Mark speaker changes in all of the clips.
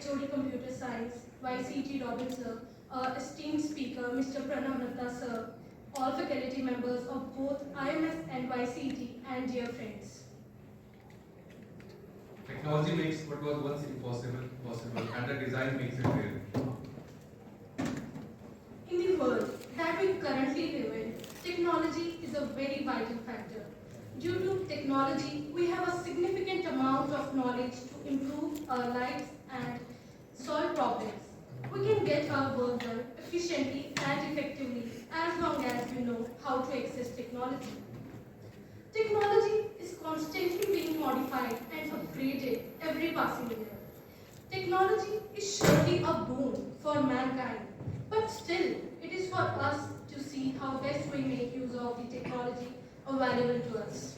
Speaker 1: HOD Computer Science, YCT Robin sir, our esteemed speaker, Mr. Pranav Ratta sir, all faculty members of both IMS and YCT, and dear friends.
Speaker 2: Technology makes what was once impossible possible, and the design makes it real.
Speaker 1: In the world that we currently live in, technology is a very vital factor. Due to technology, we have a significant amount of knowledge to improve our lives and solve problems. We can get our work done efficiently and effectively as long as we know how to access technology. Technology is constantly being modified and upgraded every passing year. Technology is surely a boon for mankind, but still, it is for us to see how best we make use of the technology available to us.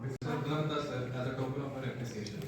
Speaker 2: Mr. Blanca sir, as a token of our appreciation.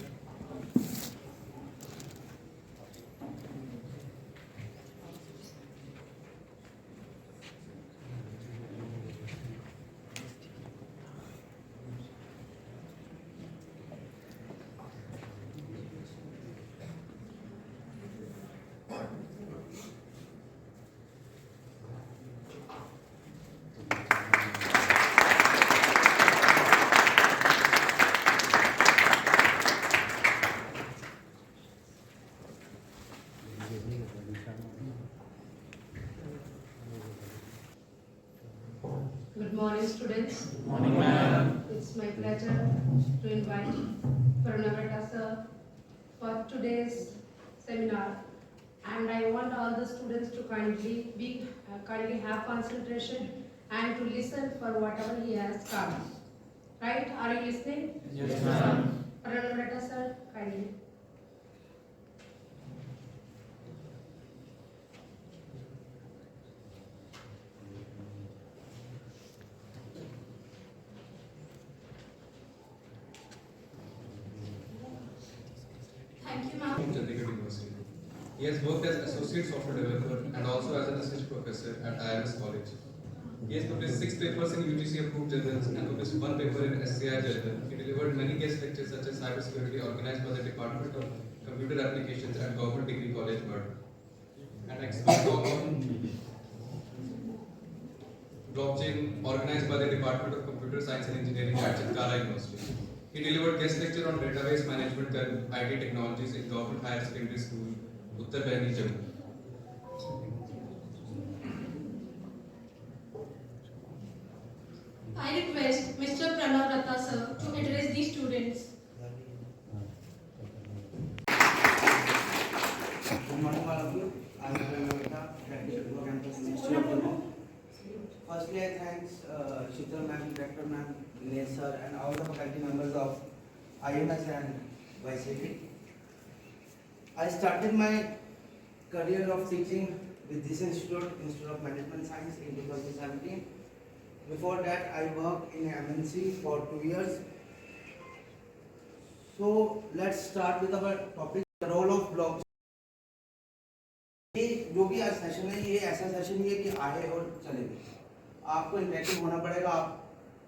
Speaker 1: Good morning, students.
Speaker 3: Good morning, ma'am.
Speaker 1: It's my pleasure to invite Pranav Ratta sir for today's seminar, and I want all the students to kindly have concentration and to listen for whatever he has come. Right? Are you listening?
Speaker 3: Yes, ma'am.
Speaker 1: Pranav Ratta sir, kindly. Thank you, ma'am.
Speaker 2: From Chandigarh University. He has worked as associate software developer and also as an assistant professor at IMS College. He has published 6 papers in UGC approved journals and published 1 paper in SCI journal. He delivered many guest lectures such as cybersecurity organized by the Department of Computer Applications at Government Degree College, Murd, and expert blockchain organized by the Department of Computer Science and Engineering at Chitkara University. He delivered guest lecture on database management and IT technologies in Government Higher Secondary School, Uttar Bahini, Jammu.
Speaker 1: I request Mr. Pranav Ratta sir to address the students.
Speaker 4: Good morning, all of you. I am Pranav Ratta, Director of Campus Ministry of Jammu. Firstly, I thanks Sheetal ma'am, Director ma'am, Dinesh sir, and all the faculty members of IMS and YCT. I started my career of teaching with this institute, Institute of Management Science, in 2017. Before that, I worked in MNC for 2 years. So let's start with our topic, the role of blockchain. ये जो भी आज session है, ये ऐसा session ही है कि आए और चले गए. आपको इंटरेक्टिव होना पड़ेगा.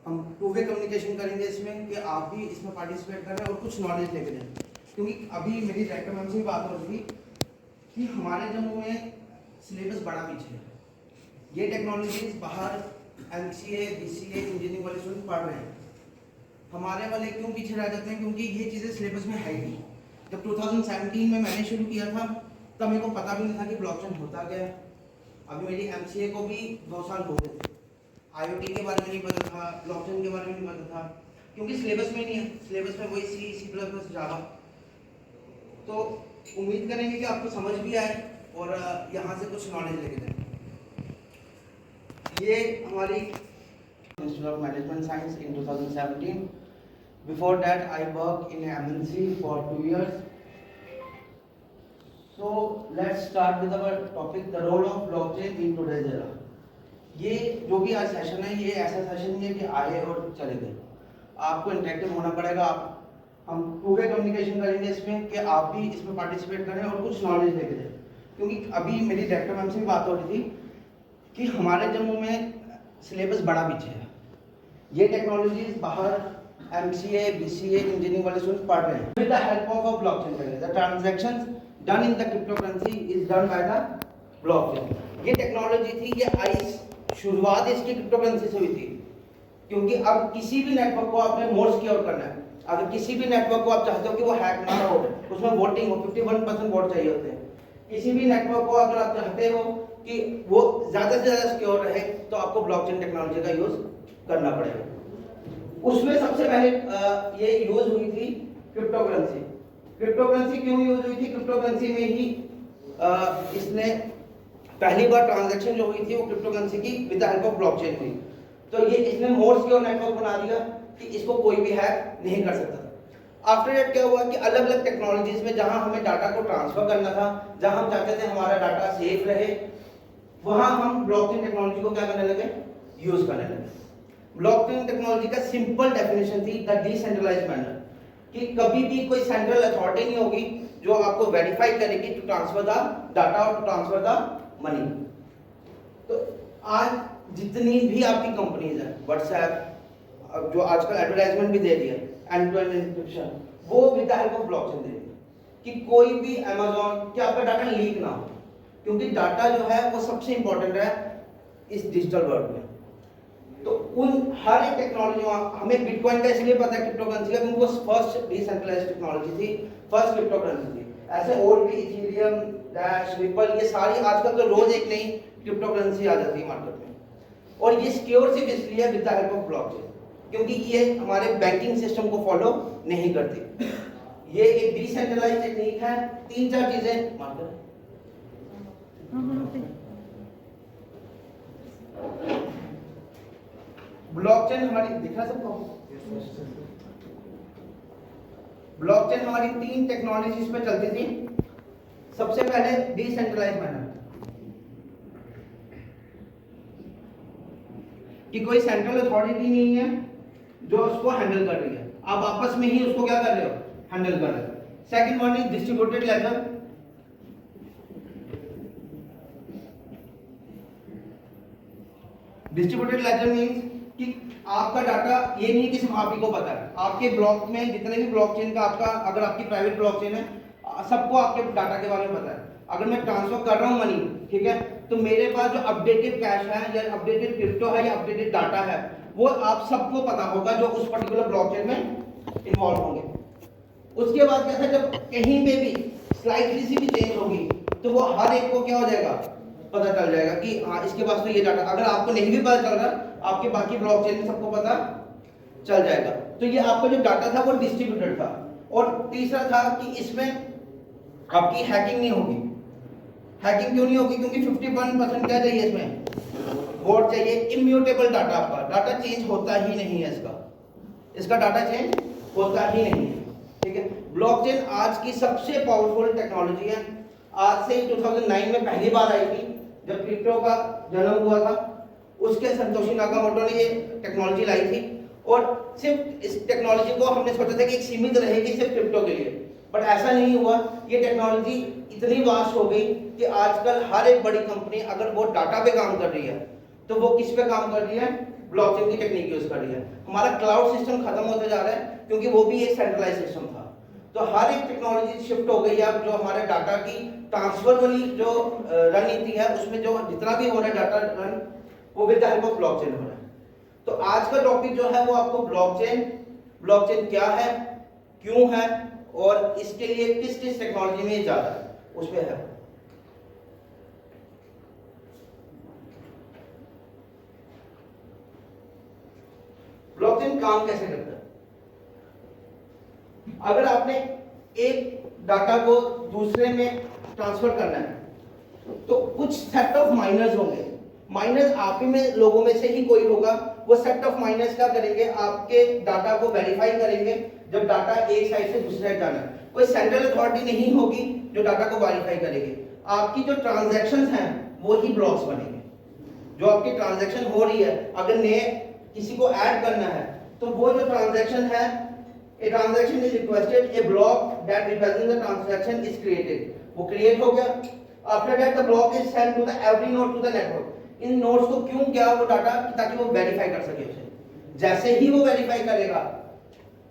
Speaker 4: हम टू वे कम्युनिकेशन करेंगे इसमें कि आप भी इसमें पार्टिसिपेट करें और कुछ नॉलेज लेके जाएं. क्योंकि अभी मेरी डायरेक्टर मैम से भी बात हो रही थी कि हमारे जम्मू में सिलेबस बड़ा पीछे है. ये टेक्नोलॉजीज बाहर MCA, BCA, इंजीनियरिंग वाले स्टूडेंट पढ़ रहे हैं. हमारे वाले क्यों पीछे रह जाते हैं? क्योंकि ये चीज़ें सिलेबस में है ही नहीं. जब 2017 में मैंने शुरू किया था तब मेरे को पता भी नहीं था कि ब्लॉकचेन होता क्या है. अभी मेरी MCA को भी 2 साल हो गए थे. IoT के बारे में नहीं पता था, ब्लॉकचेन के बारे में नहीं पता था, क्योंकि सिलेबस में नहीं है. सिलेबस में वही C++, जावा. तो उम्मीद करेंगे कि आपको समझ भी आए और यहाँ से कुछ नॉलेज लेके जाए. ये हमारी Institute of Management Science in 2017. Before that, I worked in MNC for 2 years. So let's start with our topic, the role of blockchain in today's era. ये जो भी आज सेशन है, ये ऐसा सेशन नहीं है कि आए और चले गए. आपको इंटरेक्टिव होना पड़ेगा. हम टू वे कम्युनिकेशन करेंगे इसमें कि आप भी इसमें पार्टिसिपेट करें और कुछ नॉलेज लेके जाएं. क्योंकि अभी मेरी डायरेक्टर मैम से भी बात हो रही थी कि हमारे जम्मू में सिलेबस बड़ा पीछे है. ये टेक्नोलॉजीज बाहर MCA, BCA, इंजीनियरिंग वाले स्टूडेंट पढ़ रहे हैं। With the help of a blockchain, the transactions done in the cryptocurrency is done by the blockchain. ये टेक्नोलॉजी थी, ये आई शुरुआत इसकी क्रिप्टोकरेंसी से हुई थी, क्योंकि अब किसी भी नेटवर्क को आपने मोर सिक्योर करना है। अगर किसी भी नेटवर्क को आप चाहते हो कि वो हैक ना हो, उसमें वोटिंग हो, 51% वोट चाहिए होते हैं। किसी भी नेटवर्क को अगर आप चाहते हो कि वो ज्यादा से ज्यादा सिक्योर रहे, तो आपको ब्लॉकचेन टेक्नोलॉजी का यूज करना पड़ेगा। उसमें सबसे पहले ये यूज हुई थी क्रिप्टोकरेंसी। क्रिप्टोकरेंसी क्यों यूज हुई थी? क्रिप्टोकरेंसी में ही इसने पहली बार ट्रांजैक्शन जो हुई थी वो क्रिप्टोकरेंसी की with the help of blockchain हुई। तो ये इसने मोर सिक्योर नेटवर्क बना दिया कि इसको कोई भी हैक नहीं कर सकता। आफ्टर दैट क्या हुआ कि अलग अलग टेक्नोलॉजीज में जहां हमें डाटा को ट्रांसफर करना था, जहां हम चाहते थे हमारा डाटा सेफ रहे, वहां हम ब्लॉकचेन टेक्नोलॉजी को क्या करने लगे? यूज करने लगे। ब्लॉकचेन टेक्नोलॉजी का सिंपल डेफिनेशन थी द डिसेंट्रलाइज्ड मैनर, कि कभी भी कोई सेंट्रल अथॉरिटी नहीं होगी जो आपको वेरीफाई करेगी टू ट्रांसफर द डाटा और टू ट्रांसफर द मनी। तो आज जितनी भी आपकी कंपनीज है, व्हाट्सएप जो आजकल एडवर्टाइजमेंट भी दे रही है, एंड टू एंड एन्क्रिप्शन, वो with the help of blockchain दे रही है कि कोई भी अमेज़न कि आपका डाटा लीक ना हो, क्योंकि डाटा जो है वो सबसे इंपॉर्टेंट है इस डिजिटल वर्ल्ड में। तो उन हर एक टेक्नोलॉजी, हमें बिटकॉइन का इसलिए पता है क्रिप्टोकरेंसी का, क्योंकि वो फर्स्ट डिसेंट्रलाइज्ड टेक्नोलॉजी थी, फर्स्ट क्रिप्टोकरेंसी थी। ऐसे और भी इथेरियम, डैश, रिपल, ये सारी आजकल तो रोज एक नई क्रिप्टोकरेंसी आ जाती है मार्केट में। और ये सिक्योर सिर्फ इसलिए है with the help of blockchain, क्योंकि ये हमारे बैंकिंग सिस्टम को फॉलो नहीं करती। ये एक डिसेंट्रलाइज्ड टेक्निक है। तीन चार चीजें मार्केट ब्लॉकचेन हमारी दिखा सबको। ब्लॉकचेन हमारी तीन टेक्नोलॉजीज पे चलती थी। सबसे पहले डिसेंट्रलाइज्ड मैनर, कि कोई सेंट्रल अथॉरिटी नहीं है जो उसको हैंडल कर रही है, आप आपस में ही उसको क्या कर रहे हो? हैंडल कर रहे हो। Second one is distributed laser. Distributed laser means कि आपका डाटा ये नहीं कि सिर्फ आप ही को पता है। आपके ब्लॉक में जितने भी ब्लॉकचेन का आपका, अगर आपकी प्राइवेट ब्लॉकचेन है, सबको आपके डाटा के बारे में पता है। अगर मैं ट्रांसफर कर रहा हूं मनी, ठीक है, तो मेरे पास जो अपडेटेड कैश है या अपडेटेड क्रिप्टो है या अपडेटेड डाटा है, वो आप सबको पता होगा जो उस पर्टिकुलर ब्लॉकचेन में इन्वॉल्व होंगे। उसके बाद क्या था, जब कहीं पे भी स्लाइटली सी भी चेंज होगी तो वो हर एक को क्या हो जाएगा? पता चल जाएगा कि हाँ इसके पास तो ये डाटा, अगर आपको नहीं भी पता चल रहा, आपके बाकी ब्लॉकचेन में सबको पता चल जाएगा। तो ये आपका जो डाटा था वो डिस्ट्रीब्यूटेड था। और तीसरा था कि इसमें आपकी हैकिंग नहीं होगी। हैकिंग क्यों नहीं होगी? क्योंकि 51% क्या चाहिए इसमें? वोट चाहिए। इम्यूटेबल डाटा, आपका डाटा चेंज होता ही नहीं है, इसका डाटा चेंज होता ही नहीं है, ठीक है। ब्लॉकचेन आज की सबसे पावरफुल टेक्नोलॉजी है। आज से 2009 में पहली बार आई थी जब क्रिप्टो का जन्म हुआ था, उसके संतोषी नाकामोटो ने ये टेक्नोलॉजी लाई थी। और सिर्फ इस टेक्नोलॉजी को हमने सोचा था कि एक सीमित रहेगी सिर्फ क्रिप्टो के लिए, बट ऐसा नहीं हुआ। ये टेक्नोलॉजी इतनी वास्ट हो गई कि आजकल हर एक बड़ी कंपनी अगर वो डाटा पे काम कर रही है तो वो किस पे काम कर रही है? ब्लॉकचेन की टेक्निक यूज कर रही है। हमारा क्लाउड सिस्टम खत्म होता जा रहा है क्योंकि वो भी एक सेंट्रलाइज सिस्टम था। तो हर एक टेक्नोलॉजी शिफ्ट हो गई है। अब जो हमारे डाटा की ट्रांसफर वाली जो रणनीति है, उसमें जो जितना भी हो रहा है डाटा रन, वो with the help of blockchain हो रहा है। तो आज का टॉपिक जो है वो आपको ब्लॉकचेन क्या है, क्यों है, और इसके लिए किस किस टेक्नोलॉजी में जा रहा है, उस पे है। ब्लॉकचेन काम कैसे करता है? अगर आपने एक डाटा को दूसरे में ट्रांसफर करना है तो कुछ सेट ऑफ माइनर्स होंगे। माइनर्स आप ही में लोगों में से ही कोई होगा, वो सेट ऑफ माइनर्स क्या करेंगे? आपके डाटा को वेरीफाई करेंगे जब डाटा एक साइड से दूसरी साइड जाना है। कोई सेंट्रल अथॉरिटी नहीं होगी जो डाटा को वेरीफाई करेगी। आपकी जो ट्रांजैक्शंस हैं वो ही ब्लॉक्स बनेंगे। जो आपकी ट्रांजैक्शन हो रही है, अगर नए किसी को ऐड करना है तो वो जो ट्रांजैक्शन है, a transaction is requested, a block that represents the transaction is created. वो क्रिएट हो गया। After that the block is sent to the every node to the network. In nodes को क्यों क्या वो डाटा, ताकि वो वेरीफाई कर सके उसे। जैसे ही वो वेरीफाई करेगा,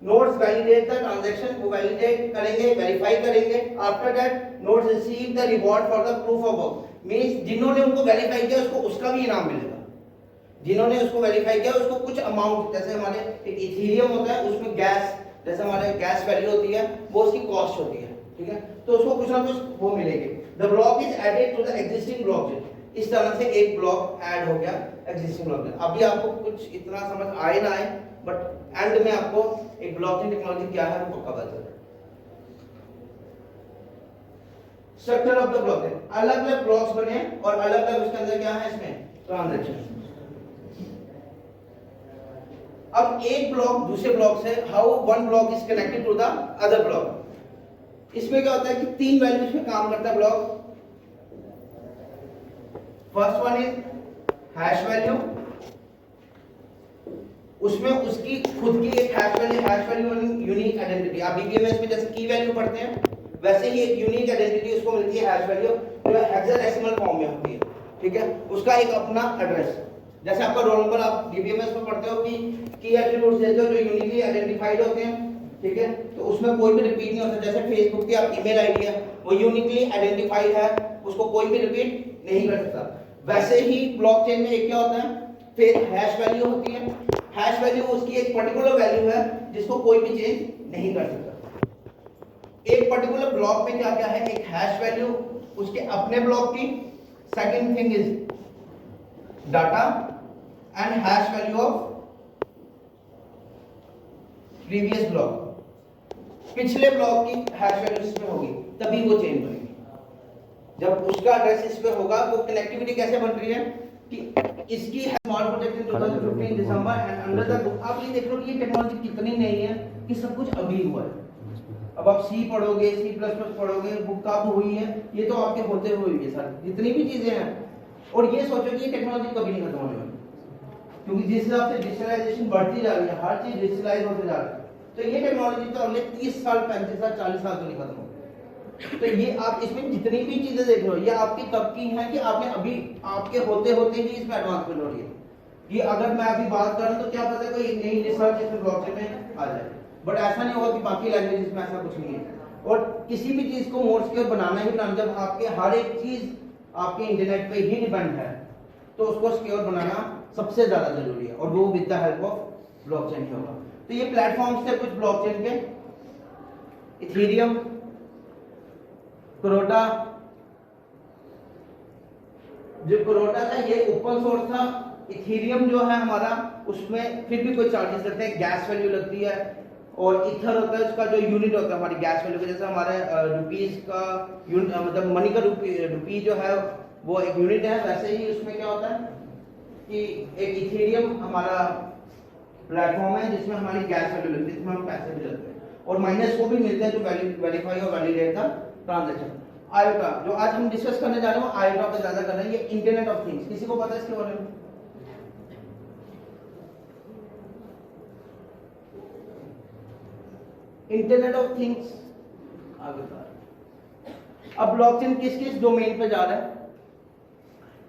Speaker 4: नोड्स वैलिडेट द ट्रांजैक्शन, वो वैलिडेट करेंगे, वेरीफाई करेंगे, after that nodes receive the reward for the proof of work. Means जिन्होंने उनको वेरीफाई किया उसको उसका भी इनाम मिलेगा, जिन्होंने उसको वेरीफाई किया उसको कुछ अमाउंट, जैसे हमारे एक इथेरियम होता है उसमें गैस, जैसे हमारे गैस वैल्यू होती है वो उसकी कॉस्ट होती है, ठीक है, तो उसको कुछ ना कुछ वो मिलेगी। The block is added to the existing blockchain, इस तरह से एक ब्लॉक ऐड हो गया एग्जिस्टिंग ब्लॉकचेन। अभी आपको कुछ इतना समझ आए ना आए, बट एंड में आपको एक ब्लॉकचेन टेक्नोलॉजी क्या है वो पक्का पता चलेगा। स्ट्रक्चर ऑफ द ब्लॉकचेन, अलग अलग ब्लॉक्स बने हैं और अलग अलग उसके अंदर क्या है, इसमें ट्रांजैक्शन। अब एक ब्लॉक दूसरे ब्लॉक से, how one block is connected to the other block, इसमें क्या होता है कि तीन वैल्यूज पे काम करता है block. First one is hash value, उसमें उसकी खुद की एक हैश वैल्यू यूनिक आइडेंटिटी। आप बीबीएमएस में जैसे की वैल्यू पढ़ते हैं वैसे ही एक यूनिक आइडेंटिटी उसको मिलती है, हैश वैल्यू जो हेक्साडेसिमल फॉर्म में होती है, ठीक है, उसका एक अपना एड्रेस। जैसे आपका रोल नंबर आप डीबीएमएस में पढ़ते हो कि की एट्रीब्यूट्स देते हो जो यूनिकली आइडेंटिफाइड होते हैं, ठीक है, तो उसमें कोई भी रिपीट नहीं होता। जैसे फेसबुक की आप ईमेल आईडी है वो यूनिकली आइडेंटिफाइड है, उसको कोई भी रिपीट नहीं कर सकता। वैसे ही ब्लॉकचेन में एक क्या होता है, फिर हैश वैल्यू होती है। हैश वैल्यू उसकी एक पर्टिकुलर वैल्यू है जिसको कोई भी चेंज नहीं कर सकता। एक पर्टिकुलर ब्लॉक में क्या क्या है, एक हैश वैल्यू उसके अपने ब्लॉक की, second thing is data and hash value of previous block. पिछले ब्लॉक की हैश वैल्यू इसमें होगी तभी वो चेंज बनेगी। जब उसका एड्रेस इस पे होगा वो कनेक्टिविटी कैसे बन रही है कि इसकी small project in 2015 December and under the, आप ये देख लो कि ये टेक्नोलॉजी कितनी नई है कि सब कुछ अभी हुआ है। अब आप सी पढ़ोगे, C++ पढ़ोगे, बुक कब हुई है, ये तो आपके होते हुए हुई है सारी जितनी भी चीजें हैं। और ये सोचो कि ये टेक्नोलॉजी कभी नहीं खत्म होने वाली, क्योंकि जिस हिसाब से डिजिटलाइजेशन बढ़ती जा रही है, हर चीज डिजिटलाइज होते जा रही है, तो ये टेक्नोलॉजी तो अगले 30 साल 35 साल 40 साल तो नहीं खत्म होगी। तो ये आप इसमें जितनी भी चीजें देख रहे हो ये आपकी कब की हैं कि आपने अभी आपके होते होते ही इसमें एडवांसमेंट हो रही है। कि अगर मैं अभी बात करूं तो क्या पता कोई नई रिसर्च इसमें ब्लॉकचेन में आ जाए, बट ऐसा नहीं होगा कि बाकी लैंग्वेजेस में ऐसा कुछ नहीं है। और किसी भी चीज को मोर सिक्योर बनाना ही बनाना, जब आपके हर एक चीज आपके इंटरनेट पे ही डिपेंड है तो उसको सिक्योर बनाना सबसे ज्यादा जरूरी है, और वो with the help of blockchain ही होगा। तो ये प्लेटफॉर्म्स थे कुछ ब्लॉकचेन के, इथेरियम, कुरोटा। जो कुरोटा था ये ओपन सोर्स था। इथेरियम जो है हमारा उसमें फिर भी कोई चार्जेस लगते हैं, गैस वैल्यू लगती है, और इथर होता है उसका जो यूनिट होता है हमारी गैस वैल्यू का। जैसे हमारे रुपीज का मतलब मनी का रुपी जो है वो एक यूनिट है, वैसे ही उसमें क्या होता है कि एक इथेरियम हमारा प्लेटफॉर्म है जिसमें हमारी गैस वैल्यू लगती है, जिसमें हम पैसे भी लगते हैं, और माइनस वो भी मिलते हैं जो वेरीफाई और वैलिडेट का ट्रांजैक्शन। आयोटा जो आज हम डिस्कस करने जा रहे हैं वो आयोटा पे ज्यादा कर रहे हैं। ये इंटरनेट ऑफ थिंग्स, किसी को पता है इसके बारे में? इंटरनेट ऑफ थिंग्स आगे था। अब ब्लॉकचेन किस किस डोमेन पे जा रहा है?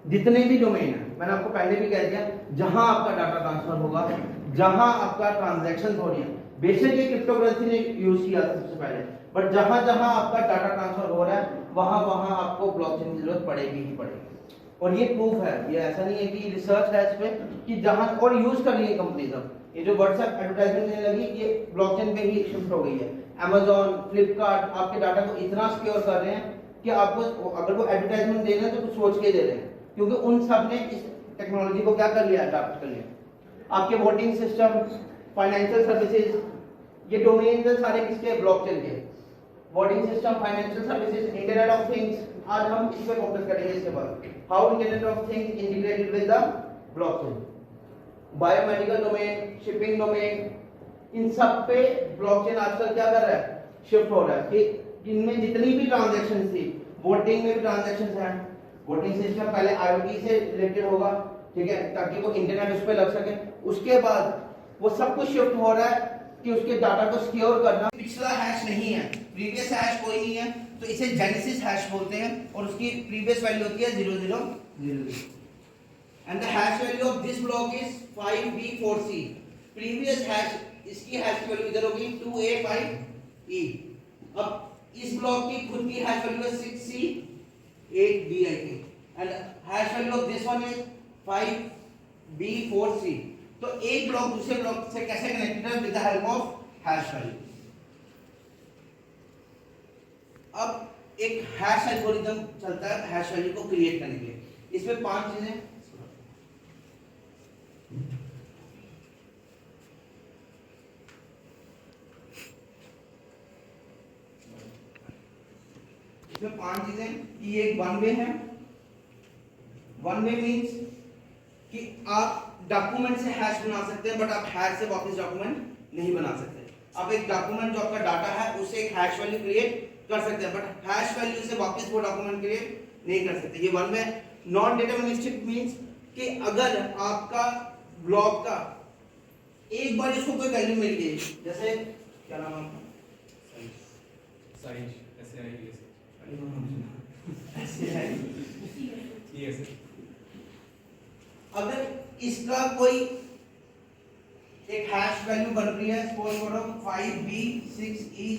Speaker 4: जितने भी डोमेन है, मैंने आपको पहले भी कह दिया, जहां आपका डाटा ट्रांसफर होगा, जहां आपका ट्रांजैक्शन हो रही है, बेशक ये क्रिप्टोकरेंसी ने यूज किया था सबसे पहले, बट जहां जहां आपका डाटा ट्रांसफर हो रहा है वहां वहां आपको ब्लॉकचेन की जरूरत पड़ेगी ही पड़ेगी। और ये प्रूफ है, ये ऐसा नहीं है कि रिसर्च है इस पे कि जहां और यूज कर रही है कंपनीज। अब ये जो व्हाट्सएप एडवर्टाइजमेंट देने लगी ये ब्लॉकचेन पे ही शिफ्ट हो गई है। Amazon, फ्लिपकार्ट आपके डाटा को इतना सिक्योर कर रहे हैं कि आपको अगर वो एडवर्टाइजमेंट दे रहे हैं तो कुछ सोच के दे रहे हैं, क्योंकि उन सब ने इस टेक्नोलॉजी को क्या कर लिया, अडॉप्ट कर लिया। आपके वोटिंग सिस्टम, फाइनेंशियल सर्विसेज, ये डोमेन है सारे किसके? ब्लॉकचेन के। Voting system, financial services, internet of things, आज हम इस पे फोकस करेंगे इसके बाद। How internet of things integrated with the blockchain. Biomedical domain, shipping domain, इन सब पे ब्लॉकचेन आजकल क्या कर रहा है? शिफ्ट हो रहा है कि इनमें जितनी भी ट्रांजैक्शन थी, वोटिंग में भी ट्रांजैक्शन हैं, वोटिंग सिस्टम पहले IoT से रिलेटेड होगा, ठीक है, ताकि वो इंटरनेट उस पे लग सके। उसके बाद वो सब कुछ शिफ्ट हो रहा है कि उसके डाटा को सिक्योर करना। पिछला हैश नहीं है, प्रीवियस हैश कोई नहीं है, तो इसे जेनेसिस हैश बोलते हैं, और उसकी प्रीवियस वैल्यू होती है 0000 and the hash value of this block is 5B4C। Previous hash, इसकी हैश की वैल्यू इधर होगी 2A5E। अब इस ब्लॉक की खुद की हैश वैल्यू है 6C 8BIK and hash value of this one is 5B4C। तो एक ब्लॉक दूसरे ब्लॉक से कैसे कनेक्टेड है? With the help of hash value. अब एक हैश एल्गोरिथम चलता है हैश वैल्यू को क्रिएट करने के लिए। इसमें 5 चीजें, इसमें 5 चीजें कि ये एक वन वे है। वन वे मींस कि आप डॉक्यूमेंट से हैश बना सकते हैं बट आप हैश से वापस डॉक्यूमेंट नहीं बना सकते। आप एक डॉक्यूमेंट जो आपका डाटा है उससे एक हैश वैल्यू क्रिएट कर सकते हैं बट हैश वैल्यू से वापस वो डॉक्यूमेंट क्रिएट नहीं कर सकते। ये one way. Non deterministic means कि अगर आपका ब्लॉक का एक बार इसको कोई वैल्यू मिल गई, जैसे क्या नाम है आपका?
Speaker 2: साइज
Speaker 4: अगर इसका कोई एक हैश वैल्यू बन रही है, सपोज करो 5B6E